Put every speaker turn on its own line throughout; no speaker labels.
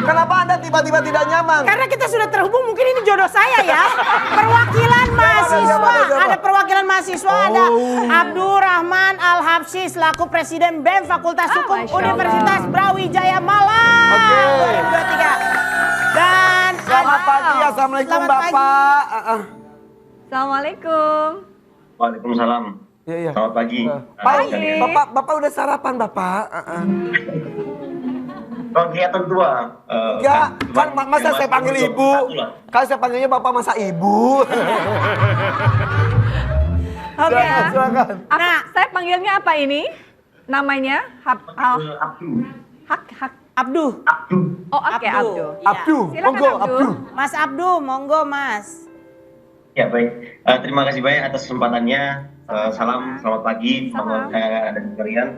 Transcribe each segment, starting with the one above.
Kenapa Anda tiba-tiba tidak nyaman?
Karena kita sudah terhubung, mungkin ini jodoh saya ya. Perwakilan mahasiswa, ada perwakilan mahasiswa, ada Abdurrahman Al-Habsyi selaku Presiden BEM Fakultas Hukum Universitas Brawijaya Malang.
Oke.
2023. Dan
Selamat pagi, assalamualaikum
Selamat
Bapak.
Assalamualaikum.
Waalaikumsalam.
Iya.
Selamat pagi.
Bapak udah sarapan Bapak?
Kalau kelihatan tua.
Ya, kan masa saya panggil ibu? Kan saya panggilnya Bapak masa ibu?
Oke.
Silakan.
Nah, saya panggilnya apa ini? Namanya
Abdu.
Abdu.
Oh, oke, Abdu.
Abdu,
Silakan,
monggo
Abdu.
Abdu.
Mas Abdu, monggo Mas.
Ya baik. Terima kasih banyak atas kesempatannya. Salam, selamat pagi, selamat dan kalian.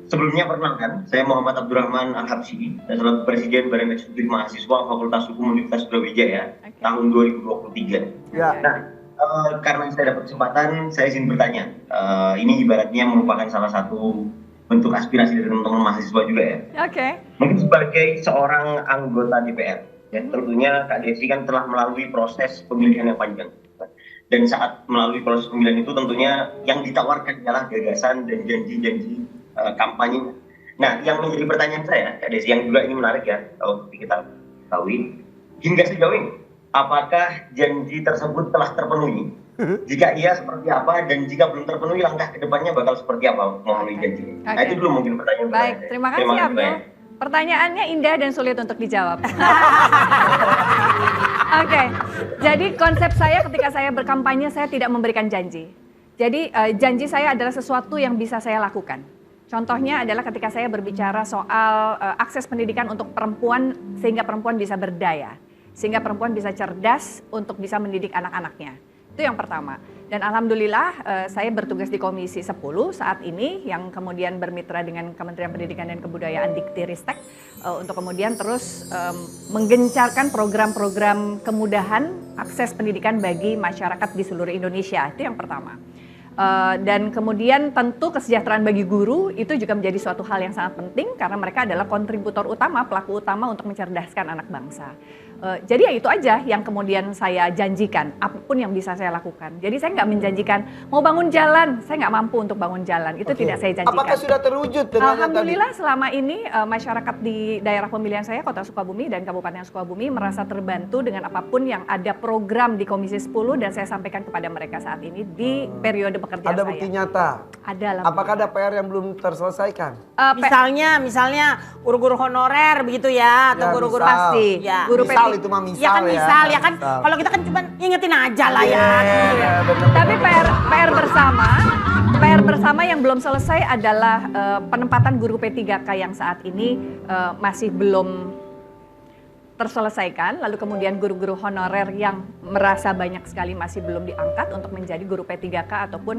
Sebelumnya perkenalkan, saya Muhammad Abdurrahman Al-Habsyi, selaku Presiden Badan Eksekutif Mahasiswa Fakultas Hukum Universitas Brawijaya tahun 2023.
Ya.
Nah, karena saya dapat kesempatan, saya izin bertanya. Ini ibaratnya merupakan salah satu bentuk aspirasi dari teman-teman mahasiswa juga ya.
Oke.
Mungkin sebagai seorang anggota DPR, ya tentunya Kak Desi kan telah melalui proses pemilihan yang panjang. Dan saat melalui proses pemilihan itu tentunya yang ditawarkan adalah gagasan dan janji-janji kampanye. Nah, yang menjadi pertanyaan saya, Kak Desi, yang juga ini menarik ya, kalau kita ketahui, hingga sejauh ini, apakah janji tersebut telah terpenuhi? Jika iya, seperti apa? Dan jika belum terpenuhi, langkah ke depannya bakal seperti apa memenuhi janji? Nah, itu dulu mungkin pertanyaan.
Baik, terima kasih Abdu. Pertanyaannya indah dan sulit untuk dijawab. Oke, jadi konsep saya ketika saya berkampanye, saya tidak memberikan janji. Jadi janji saya adalah sesuatu yang bisa saya lakukan. Contohnya adalah ketika saya berbicara soal akses pendidikan untuk perempuan, sehingga perempuan bisa berdaya. Sehingga perempuan bisa cerdas untuk bisa mendidik anak-anaknya. Itu yang pertama. Dan alhamdulillah saya bertugas di Komisi 10 saat ini yang kemudian bermitra dengan Kementerian Pendidikan dan Kebudayaan Dikti-Ristek untuk kemudian terus menggencarkan program-program kemudahan akses pendidikan bagi masyarakat di seluruh Indonesia. Itu yang pertama. Dan kemudian tentu kesejahteraan bagi guru itu juga menjadi suatu hal yang sangat penting karena mereka adalah kontributor utama, pelaku utama untuk mencerdaskan anak bangsa. Jadi ya itu aja yang kemudian saya janjikan, apapun yang bisa saya lakukan. Jadi saya nggak menjanjikan mau bangun jalan, saya nggak mampu untuk bangun jalan, itu tidak saya janjikan.
Apakah sudah terwujud dengan
Alhamdulillah selama ini masyarakat di daerah pemilihan saya, Kota Sukabumi dan Kabupaten Sukabumi merasa terbantu dengan apapun yang ada program di Komisi 10 dan saya sampaikan kepada mereka saat ini di periode pekerjaan
ada
saya.
bukti nyata?
Ada lah.
Apakah ada PR yang belum terselesaikan?
Misalnya guru-guru honorer begitu ya, atau guru-guru
pasti.
Ya.
Guru
Misal itu mah misal
ya kan misal ya kan.
Misal.
Kalau kita kan cuma ingetin aja lah ya. Gitu ya.
Tapi PR bersama yang belum selesai adalah penempatan guru P3K yang saat ini masih belum terselesaikan, lalu kemudian guru-guru honorer yang merasa banyak sekali masih belum diangkat untuk menjadi guru P3K ataupun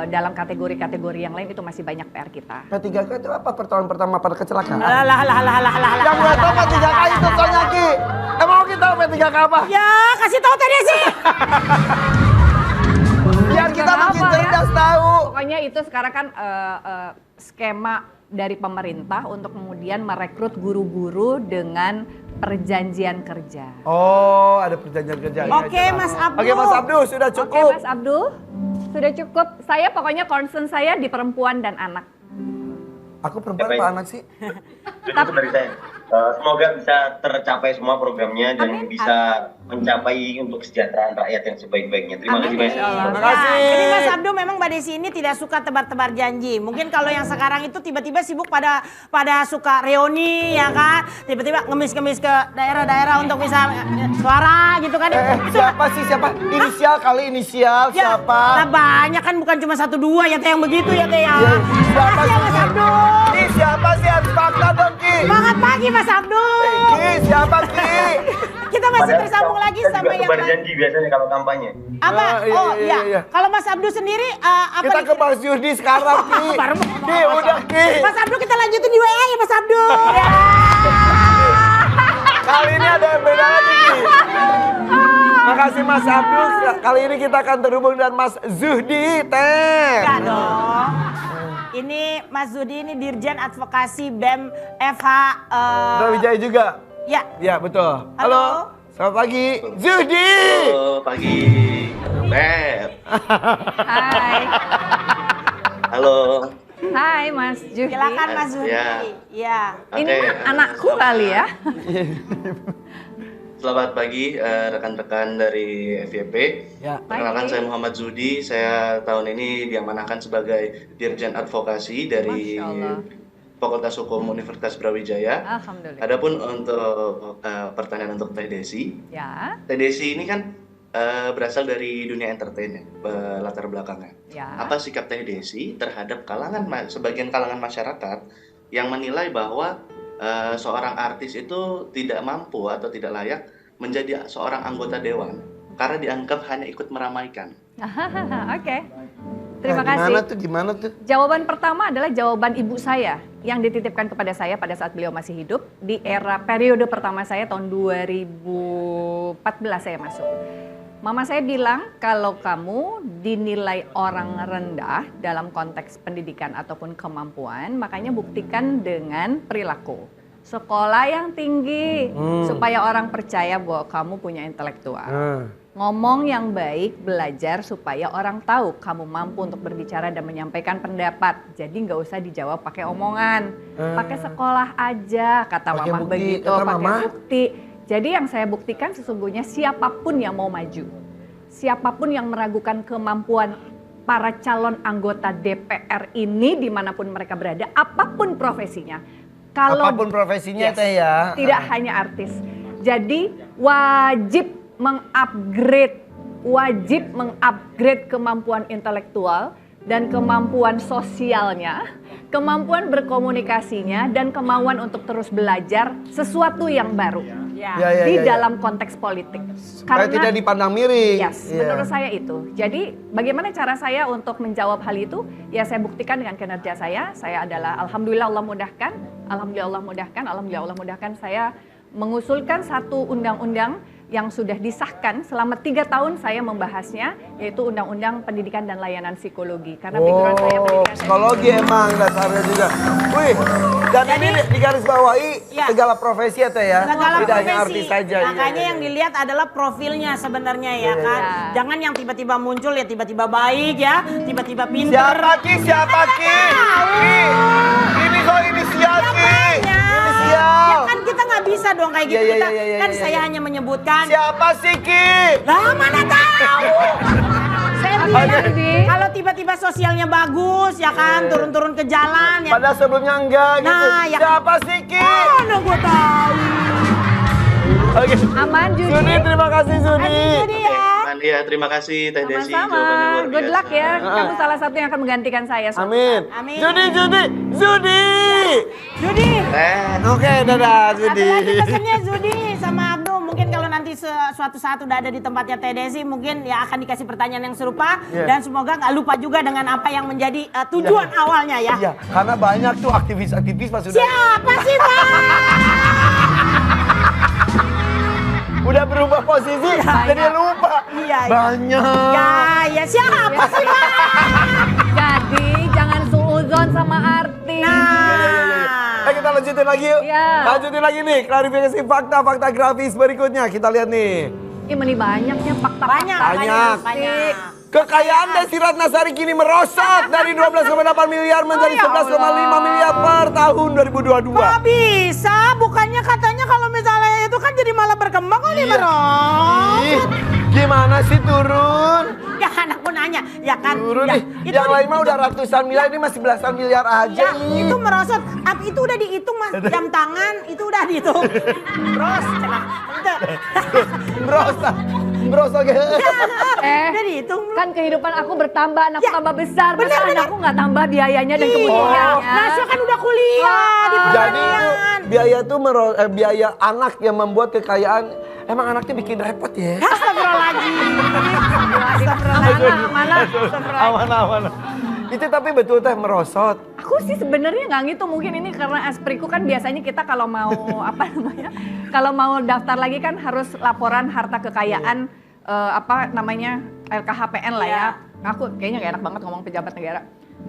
dalam kategori-kategori yang lain itu masih banyak PR kita.
P3K itu apa pertolongan pertama pada kecelakaan?
Yang
nggak tahu P3K itu soalnya Ki. Emang kita tahu P3K apa?
Ya, kasih tahu tadi sih.
Biar kita makin cerdas tahu.
Pokoknya itu sekarang kan skema dari pemerintah untuk kemudian merekrut guru-guru dengan perjanjian kerja.
Oh, ada perjanjian kerja.
Oke, Mas Abdu.
Oke, Mas Abdu, sudah cukup.
Oke, Mas Abdu, sudah cukup. Saya pokoknya concern saya di perempuan dan anak.
Aku perempuan apa anak sih?
Itu dari saya. Semoga bisa tercapai semua programnya dan bisa mencapai untuk kesejahteraan rakyat yang sebaik-baiknya. Terima kasih banyak.
Terima kasih.
Jadi Mas Abdu memang Mbak Desi ini tidak suka tebar-tebar janji. Mungkin kalau yang sekarang itu tiba-tiba sibuk pada suka reuni ya kan. Tiba-tiba ngemis-ngemis ke daerah-daerah untuk bisa suara gitu kan.
Siapa sih siapa? Inisial kali inisial
Ya,
siapa?
nah banyak kan bukan cuma 1 2 ya Teh yang begitu ya Teh ya.
Siapa
Makasih ya
sih?
Mas Abdu.
Ki, siapa sih harus fakta dong Ki?
Selamat pagi Mas Abdu.
Ki, siapa Ki?
Kita masih tersambung lagi sama yang
tebar
lain.
janji biasanya kalau kampanye.
Apa?
Iya,
Oh
iya,
iya.
iya.
Kalau Mas Abdu sendiri apa
Kita
nih?
ke Mas Yudi sekarang Ki.
Baru mau
Ki, udah Ki.
Mas Abdu kita lanjutin di WA ya Mas Abdu.
Kali ini ada yang beda lagi Ki. Makasih Mas Abdul. Kali ini kita akan terhubung dengan Mas Zuhdi Teh.
Enggak dong. Ini Mas Zudi ini Dirjen Advokasi BEM FH
Brawijaya juga.
Ya.
Ya, betul.
Halo.
Selamat pagi, Zuhdi.
Halo, pagi. Beb.
Hai.
Halo.
Hai Mas Zuhdi.
Silakan Mas Zuhdi.
Ya.
Ya.
Ini mah anakku kali ya.
Selamat pagi rekan-rekan dari FYP.
Ya.
Perkenalkan
Pagi.
saya Muhammad Zudi. Saya tahun ini diamanahkan sebagai Dirjen Advokasi dari
Masya Allah.
Fakultas Hukum Universitas Brawijaya.
Alhamdulillah.
Adapun untuk pertanyaan untuk Teh Desi.
Ya,
Teh Desi ini kan berasal dari dunia entertain ya, latar belakangnya.
ya.
Apa sikap Teh Desi terhadap sebagian kalangan masyarakat yang menilai bahwa seorang artis itu tidak mampu atau tidak layak menjadi seorang anggota dewan karena dianggap hanya ikut meramaikan?
Oke. Terima kasih.
Gimana tuh?
Jawaban pertama adalah jawaban ibu saya yang dititipkan kepada saya pada saat beliau masih hidup di era periode pertama saya tahun 2014 saya masuk. Mama saya bilang kalau kamu dinilai orang rendah dalam konteks pendidikan ataupun kemampuan, makanya buktikan dengan perilaku. Sekolah yang tinggi supaya orang percaya bahwa kamu punya intelektual. Ngomong yang baik, belajar supaya orang tahu kamu mampu untuk berbicara dan menyampaikan pendapat. Jadi nggak usah dijawab pakai omongan, pakai sekolah aja, kata
Pakai
mama
bukti,
begitu,
kata
pakai
mama.
bukti. Jadi yang saya buktikan sesungguhnya siapapun yang mau maju, siapapun yang meragukan kemampuan para calon anggota DPR ini dimanapun mereka berada, apapun profesinya.
Apapun profesinya
Yes,
Teh ya.
tidak hanya artis. Jadi wajib mengupgrade kemampuan intelektual dan kemampuan sosialnya, kemampuan berkomunikasinya, dan kemauan untuk terus belajar sesuatu yang baru
Ya.
di dalam konteks politik.
Supaya tidak dipandang miring.
Yes, menurut saya itu. Jadi bagaimana cara saya untuk menjawab hal itu? Ya saya buktikan dengan kinerja saya. Saya adalah alhamdulillah Allah mudahkan, saya mengusulkan satu undang-undang yang sudah disahkan selama 3 tahun saya membahasnya, yaitu Undang-Undang Pendidikan dan Layanan Psikologi. Karena pikiran saya pendidikan
psikologi emang dasarnya juga. Wih, dan ini digarisbawahi
Ya.
segala profesi ya Teh ya.
Segala
Tidak hanya
profesi.
artis saja.
Makanya yang dilihat adalah profilnya sebenarnya ya kan.
Iya.
Jangan yang tiba-tiba muncul ya tiba-tiba baik ya, tiba-tiba pinter.
Siapa Ki? Siapa Ki? Ki. Ini kok inisial Ki.
Ya
Inisial.
kan kita nggak bisa dong kayak gitu.
Iya, iya,
Kita
iya, iya,
kan
iya,
saya
iya.
hanya menyebutkan.
Siapa sih Ki?
Lah mana tahu. Saya bilang
Oke.
kalau tiba-tiba sosialnya bagus ya kan, turun-turun ke jalan ya.
Padahal sebelumnya enggak gitu.
Nah, ya.
Siapa sih Ki?
Mana gua tahu.
Oke.
aman Judi.
Sudi, terima kasih Sudi.
Jadi ya.
Iya, terima kasih Teh Desi.
Sama-sama.
Jawabannya luar
Good
biasa.
luck ya. Kamu salah satu yang akan menggantikan saya. suatu
Amin.
saat.
Amin.
Zudi.
Judi.
Oke, dadah
Satu
Zudi.
lagi pesannya Zudi sama Abdul, mungkin kalau nanti suatu saat udah ada di tempatnya Teh Desi, mungkin ya akan dikasih pertanyaan yang serupa.
Iya.
Dan semoga nggak lupa juga dengan apa yang menjadi tujuan awalnya ya.
Iya, karena banyak tuh aktivis-aktivis pas sudah
Siapa sih Pak?
udah berubah posisi jadi lupa.
Iya, iya.
Banyak.
Ya siapa sih Pak?
Jadi jangan suuzon sama artis.
Nah.
Kita lanjutin lagi yuk.
Iya.
Lanjutin lagi nih, klarifikasi fakta grafis berikutnya. Kita lihat nih.
Ini banyaknya fakta.
Banyak.
Banyak.
Kekayaan Desi Ratnasari kini merosot dari 12,8 miliar menjadi
Oh, ya
11,5 miliar per tahun 2022.
Kok bisa? Bukannya katanya kalau misalnya itu kan jadi malah berkembang kok
Iya.
merosot.
Ih, gimana sih turun?
Ya kan aku nanya, ya kan?
Turun
ya,
nih. Yang lain mah udah ratusan miliar, ini masih belasan miliar aja.
Ya, itu merosot. Itu udah dihitung mas, jam tangan itu udah dihitung. Bros, cenah. Itu.
Merosot gitu.
Udah dihitung.
Kan kehidupan aku bertambah, anakku
Ya,
tambah besar. Masa
benar.
anakku nggak tambah biayanya dan
Iya.
kebutuhannya?
Nasya kan udah kuliah di
Jadi itu
pertanian.
biaya tuh biaya anak yang membuat kekayaan. Emang anaknya bikin repot ya?
Astagfirullahaladzim.
Aman. Itu tapi betul Teh merosot.
Aku sih sebenarnya nggak gitu, mungkin ini karena aspriku kan biasanya kita kalau mau kalau mau daftar lagi kan harus laporan harta kekayaan LKHPN lah ya. Aku kayaknya gak enak banget ngomong pejabat negara.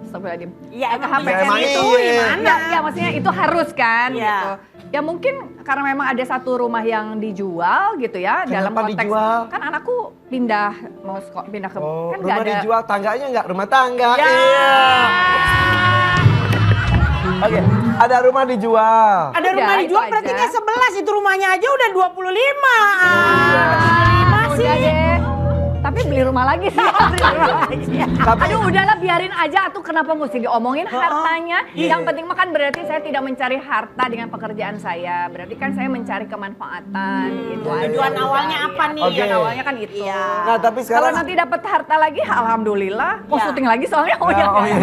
Astagfirullahaladzim.
Iya, emang
KHPN
emang
itu
iya.
gimana? Ya, maksudnya itu harus kan
Iya.
gitu. Ya mungkin karena memang ada satu rumah yang dijual gitu ya dalam
Kenapa
konteks
dijual?
kan anakku pindah pindah ke
Oh,
kan nggak
rumah
ada.
dijual, tangganya nggak rumah tangga.
Ya.
Iya. Oke, ada rumah dijual.
Ada
Udah,
rumah
itu
dijual berarti
aja.
kayak 11 itu rumahnya aja udah 25.
Udah deh. Tapi beli rumah lagi sih.
Tapi
Aduh udahlah biarin aja tuh kenapa mesti diomongin hartanya.
Iya.
Yang penting mah kan berarti saya tidak mencari harta dengan pekerjaan saya. Berarti kan saya mencari kemanfaatan gitu aja.
Tujuan awalnya apa nih?
Tujuan
Oke.
awalnya kan itu.
Iya.
nah, tapi
Kalau
sekarang
nanti dapat harta lagi, alhamdulillah. Mau
Iya.
syuting lagi soalnya.
oh iya, iya.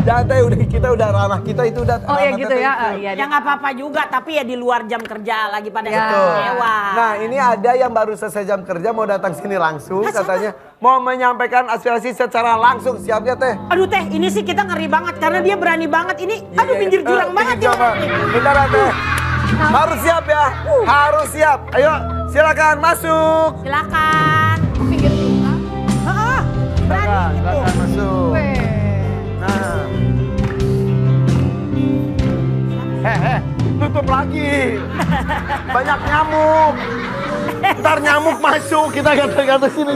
Jangan teh, udah kita udah ranah kita itu udah.
Oh ya
ranah
gitu
Teteh
ya.
itu.
Iya.
Ya nggak apa-apa juga, tapi ya di luar jam kerja lagi pada
Ya.
sewa.
Nah, ini ada yang baru selesai jam kerja mau datang sini langsung katanya mau menyampaikan aspirasi secara langsung. Siap ya Teh?
Aduh Teh, ini sih kita ngeri banget karena dia berani banget ini. Aduh
Iya,
pinggir jurang banget ya.
pinggir jurang. Bentar ya, Teh. Harus siap ya. Harus siap. Ayo, silakan masuk.
Silakan.
Pinggir jurang.
Heeh, berani gitu.
Silakan masuk.
Weh.
Nah. Tutup lagi. Banyak nyamuk. Ntar nyamuk masuk, kita kata-kata sini.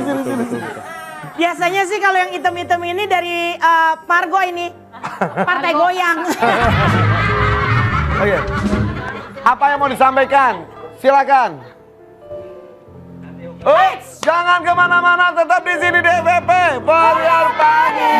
Biasanya sih kalau yang item-item ini dari Pargo ini. Partai goyang.
Oke. Apa yang mau disampaikan? Silakan. Oh, jangan kemana-mana, tetap di sini DVP. Warrior Pagi.